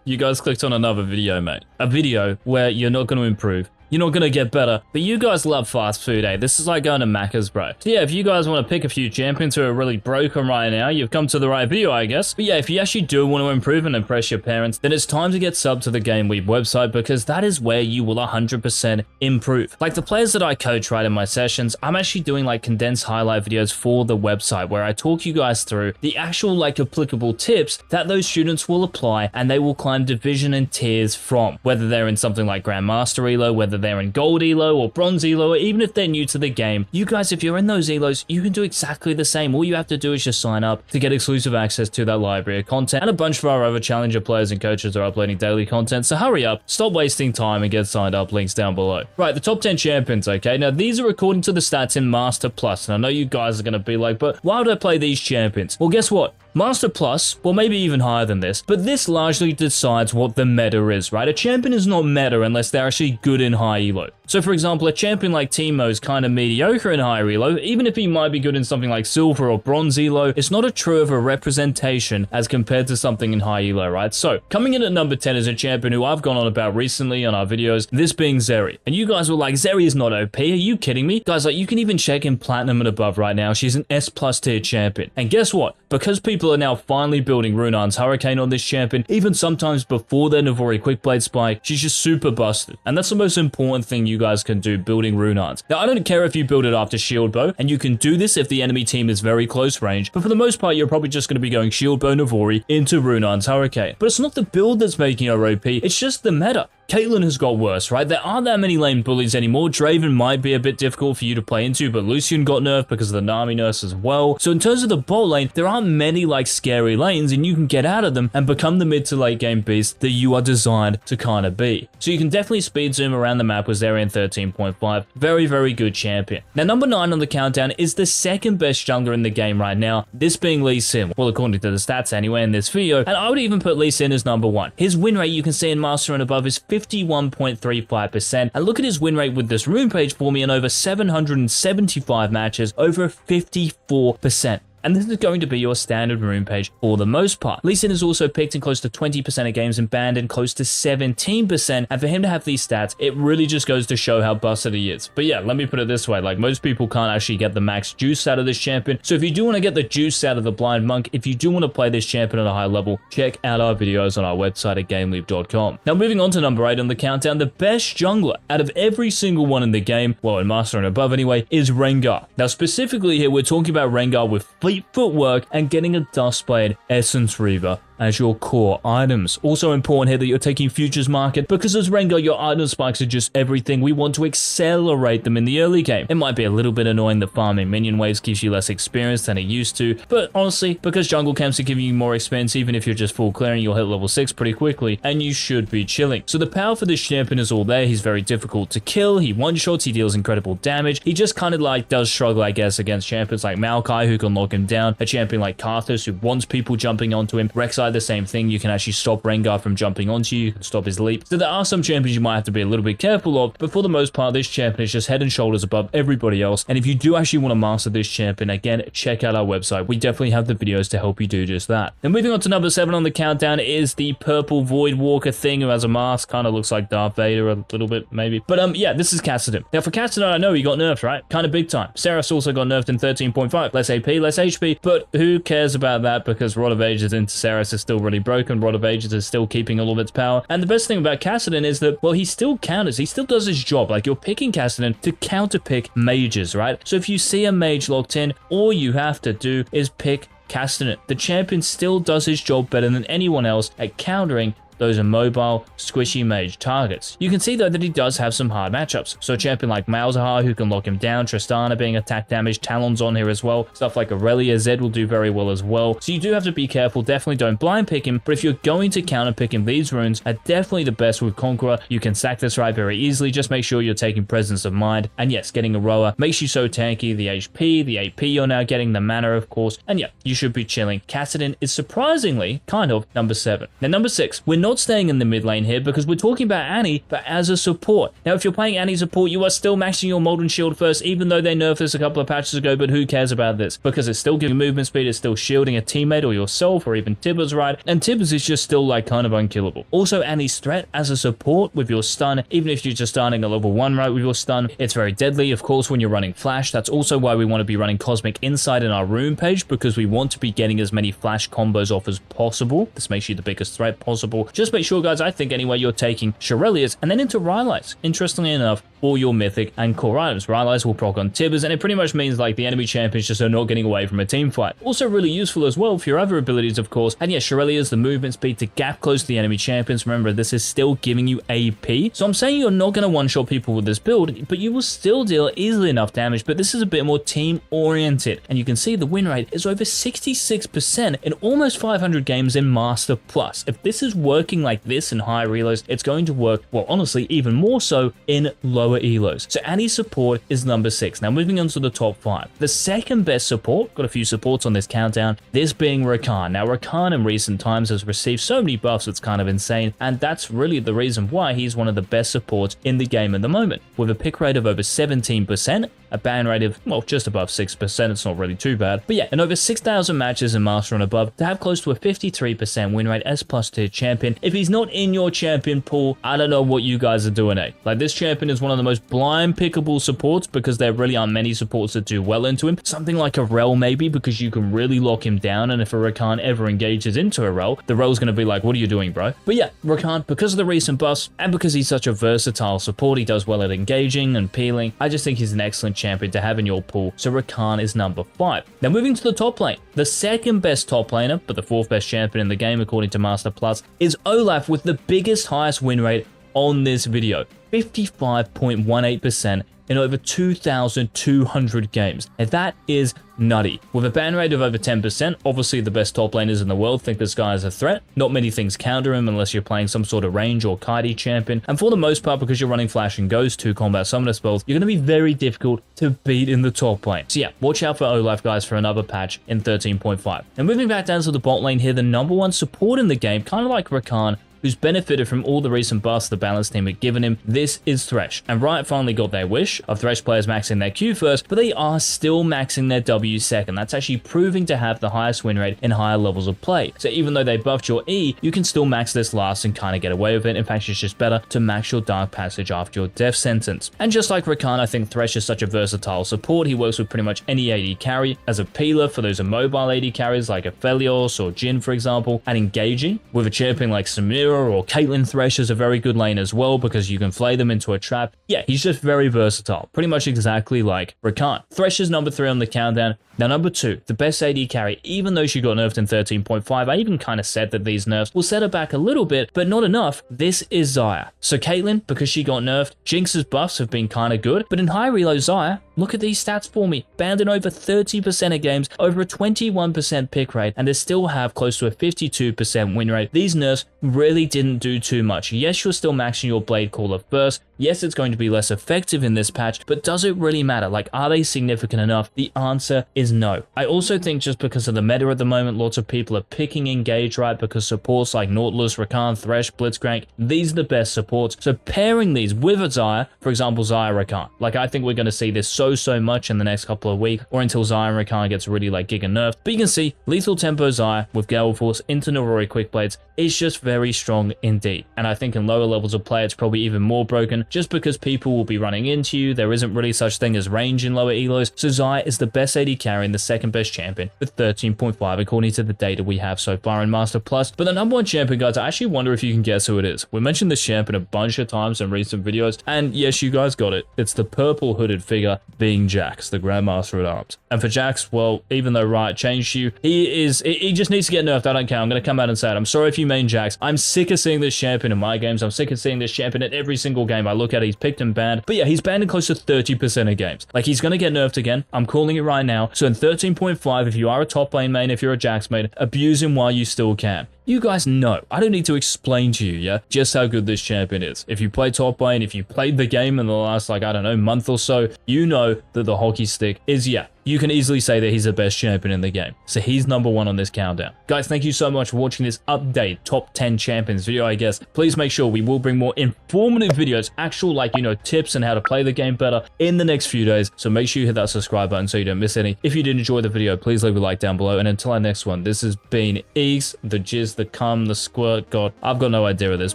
You guys clicked on another video, mate. A video where you're not going to improve. You're not gonna get better, but you guys love fast food, eh? This is like going to Macca's, bro. So yeah, if you guys want to pick a few champions who are really broken right now, you've come to the right video, I guess. But yeah, if you actually do want to improve and impress your parents, then it's time to get subbed to the GameWeeb website, because that is where you will 100% improve. Like the players that I coach right in my sessions, I'm actually doing like condensed highlight videos for the website where I talk you guys through the actual like applicable tips that those students will apply and they will climb division and tiers from, whether they're in something like Grandmaster Elo, whether they're in Gold Elo or Bronze Elo, or even if they're new to the game. You guys, if you're in those Elos, you can do exactly the same. All you have to do is just sign up to get exclusive access to that library of content, and a bunch of our other challenger players and coaches are uploading daily content, so hurry up, stop wasting time and get signed up, links down below. Right, the top 10 champions, okay? Now, these are according to the stats in Master Plus, and I know you guys are going to be like, but why would I play these champions? Well, guess what? Master Plus, well maybe even higher than this, but this largely decides what the meta is, right? A champion is not meta unless they're actually good in high elo. So for example, a champion like Teemo is kind of mediocre in high elo, even if he might be good in something like Silver or Bronze elo, it's not a true of a representation as compared to something in high elo, right? So coming in at number 10 is a champion who I've gone on about recently on our videos, this being Zeri. And you guys were like, Zeri is not OP, are you kidding me? Guys, like you can even check in Platinum and above right now, she's an S+ tier champion. And guess what? Because people are now finally building Runaan's Hurricane on this champion, even sometimes before their Navori Quickblade Spike, she's just super busted. And that's the most important thing you guys can do, building Runaan's. Now, I don't care if you build it after Shield Bow, and you can do this if the enemy team is very close range, but for the most part, you're probably just going to be going Shield Bow Navori into Runaan's Hurricane. But it's not the build that's making her OP, it's just the meta. Caitlyn has got worse, right? There aren't that many lane bullies anymore. Draven might be a bit difficult for you to play into, but Lucian got nerfed because of the Nami nurse as well. So in terms of the bot lane, there aren't many like scary lanes, and you can get out of them and become the mid to late game beast that you are designed to kind of be. So you can definitely speed zoom around the map with Zerion 13.5. Very, very good champion. Now number 9 on the countdown is the second best jungler in the game right now, this being Lee Sin. Well, according to the stats anyway in this video, and I would even put Lee Sin as number 1. His win rate you can see in Master and above is 51.35%, and look at his win rate with this rune page for me in over 775 matches, over 54%. And this is going to be your standard rune page for the most part. Lee Sin is also picked in close to 20% of games and banned in close to 17%, and for him to have these stats, it really just goes to show how busted he is. But yeah, let me put it this way, like most people can't actually get the max juice out of this champion, so if you do want to get the juice out of the Blind Monk, if you do want to play this champion at a high level, check out our videos on our website at GameLeap.com. Now moving on to number 8 on the countdown, the best jungler out of every single one in the game, well in Master and above anyway, is Rengar. Now specifically here, we're talking about Rengar with footwork and getting a Duskblade Essence Reaver as your core items. Also important here that you're taking Futures Market, because as Rengar, your item spikes are just everything. We want to accelerate them in the early game. It might be a little bit annoying that farming minion waves gives you less experience than it used to, but honestly, because jungle camps are giving you more experience, even if you're just full clearing, you'll hit level 6 pretty quickly, and you should be chilling. So the power for this champion is all there. He's very difficult to kill, he one-shots, he deals incredible damage. He just kind of like does struggle, I guess, against champions like Maokai, who can lock him down, a champion like Karthus, who wants people jumping onto him, Rek'Sai the same thing, you can actually stop Rengar from jumping onto you, you can stop his leap. So there are some champions you might have to be a little bit careful of, but for the most part, this champion is just head and shoulders above everybody else. And if you do actually want to master this champion, again, check out our website. We definitely have the videos to help you do just that. Then moving on to number 7 on the countdown is the purple Void Walker thing who has a mask, kind of looks like Darth Vader a little bit, maybe. But yeah, this is Kassadin. Now for Kassadin, I know he got nerfed, right? Kind of big time. Seraph also got nerfed in 13.5. Less AP, less HP, but who cares about that, because Rod of Ages into Seraph is still really broken. Rod of Ages is still keeping all of its power. And the best thing about Kassadin is that, well, he still counters. He still does his job. Like, you're picking Kassadin to counterpick mages, right? So if you see a mage locked in, all you have to do is pick Kassadin. The champion still does his job better than anyone else at countering those immobile, squishy mage targets. You can see though that he does have some hard matchups. So a champion like Malzahar who can lock him down, Tristana being attack damage, Talon's on here as well. Stuff like Aurelia, Zed will do very well as well. So you do have to be careful, definitely don't blind pick him, but if you're going to counter pick him, these runes are definitely the best with Conqueror. You can sack this right very easily, just make sure you're taking Presence of Mind. And yes, getting Aroa makes you so tanky, the HP, the AP you're now getting, the mana of course, and yeah, you should be chilling. Kassadin is surprisingly kind of number 7. Now number 6, we're not staying in the mid lane here because we're talking about Annie, but as a support. Now, if you're playing Annie support, you are still maxing your Molten Shield first, even though they nerfed this a couple of patches ago, but who cares about this? Because it's still giving movement speed, it's still shielding a teammate or yourself, or even Tibbers, right? And Tibbers is just still like kind of unkillable. Also, Annie's threat as a support with your stun, even if you're just starting a level 1 right with your stun, it's very deadly, of course, when you're running Flash. That's also why we want to be running Cosmic Insight in our room page, because we want to be getting as many Flash combos off as possible. This makes you the biggest threat possible. Just make sure, guys, I think anyway, you're taking Shurelya's and then into Rylai's. Interestingly enough, all your mythic and core items. Rylai's will proc on Tibbers, and it pretty much means like the enemy champions just are not getting away from a team fight. Also really useful as well for your other abilities, of course. And yeah, Shurelya's the movement speed to gap close to the enemy champions. Remember, this is still giving you AP. So I'm saying you're not going to one-shot people with this build, but you will still deal easily enough damage. But this is a bit more team-oriented. And you can see the win rate is over 66% in almost 500 games in Master Plus. If this is working like this in high reloads, it's going to work, well, honestly, even more so in lower elos. So Annie's support is number 6. Now moving on to the top 5. The second best support, got a few supports on this countdown, this being Rakan. Now Rakan in recent times has received so many buffs, it's kind of insane, and that's really the reason why he's one of the best supports in the game at the moment. With a pick rate of over 17%, a ban rate of, well, just above 6%, it's not really too bad. But yeah, in over 6,000 matches in Master and above, to have close to a 53% win rate as plus tier champion, if he's not in your champion pool, I don't know what you guys are doing, eh? Like, this champion is one of the most blind pickable supports because there really aren't many supports that do well into him. Something like a Rel maybe, because you can really lock him down, and if a Rakan ever engages into a Rel, the Rel's going to be like, what are you doing, bro? But yeah, Rakan, because of the recent buffs, and because he's such a versatile support, he does well at engaging and peeling, I just think he's an excellent champion to have in your pool, so Rakan is number 5. Now moving to the top lane, the second best top laner, but the 4th best champion in the game according to Master Plus, is Olaf with the biggest highest win rate on this video, 55.18% in over 2,200 games. And that is nutty. With a ban rate of over 10%, obviously the best top laners in the world think this guy is a threat. Not many things counter him unless you're playing some sort of range or kitey champion. And for the most part, because you're running Flash and Ghost, 2 combat summoner spells, you're going to be very difficult to beat in the top lane. So yeah, watch out for Olaf, guys, for another patch in 13.5. And moving back down to the bot lane here, the number 1 support in the game, kind of like Rakan, who's benefited from all the recent buffs the balance team had given him, this is Thresh. And Riot finally got their wish of Thresh players maxing their Q first, but they are still maxing their W second. That's actually proving to have the highest win rate in higher levels of play. So even though they buffed your E, you can still max this last and kind of get away with it. In fact, it's just better to max your Dark Passage after your death sentence. And just like Rakan, I think Thresh is such a versatile support. He works with pretty much any AD carry as a peeler for those immobile AD carries like Aphelios or Jhin, for example, and engaging with a champion like Samira or Caitlyn. Thresh is a very good lane as well because you can flay them into a trap. Yeah, he's just very versatile, pretty much exactly like Rakan. Thresh is number 3 on the countdown. Now number 2, the best AD carry, even though she got nerfed in 13.5, I even kind of said that these nerfs will set her back a little bit, but not enough. This is Xayah. So Caitlyn, because she got nerfed, Jinx's buffs have been kind of good, but in high reload Xayah, look at these stats for me. Banned in over 30% of games, over a 21% pick rate, and they still have close to a 52% win rate. These nerfs really didn't do too much. Yes, you're still maxing your Blade Caller first. Yes, it's going to be less effective in this patch, but does it really matter? Like, are they significant enough? The answer is no. I also think just because of the meta at the moment, lots of people are picking Engage, right? Because supports like Nautilus, Rakan, Thresh, Blitzcrank, these are the best supports. So pairing these with a Xayah, for example, Xayah, Rakan. Like, I think we're going to see this so much in the next couple of weeks, or until Xayah and Rakan gets really like giga nerfed. But you can see Lethal Tempo Xayah with Gale Force into Narori Quick Blades is just very strong indeed. And I think in lower levels of play, it's probably even more broken just because people will be running into you. There isn't really such thing as range in lower elos. So Xayah is the best AD carry and the second best champion with 13.5 according to the data we have so far in Master Plus. But the number 1 champion, guys, I actually wonder if you can guess who it is. We mentioned this champion a bunch of times in recent videos, and yes, you guys got it. It's the purple hooded figure being Jax, the Grandmaster at Arms. And for Jax, well, even though Riot changed you, he just needs to get nerfed. I don't care. I'm going to come out and say it. I'm sorry if you main Jax. I'm sick of seeing this champion in my games. I'm sick of seeing this champion in every single game I look at. He's picked and banned. But yeah, he's banned in close to 30% of games. Like, he's going to get nerfed again. I'm calling it right now. So in 13.5, if you are a top lane main, if you're a Jax main, abuse him while you still can. You guys know. I don't need to explain to you, yeah, just how good this champion is. If you play top lane, if you played the game in the last, like, I don't know, month or so, you know that the hockey stick is, yeah, you can easily say that he's the best champion in the game. So he's number 1 on this countdown. Guys, thank you so much for watching this update top 10 champions video, I guess. Please make sure we will bring more informative videos, actual, like, you know, tips on how to play the game better in the next few days. So make sure you hit that subscribe button so you don't miss any. If you did enjoy the video, please leave a like down below. And until our next one, this has been Eags, the Jizz, the Cum, the Squirt God. I've got no idea at this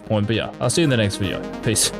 point, but yeah, I'll see you in the next video. Peace.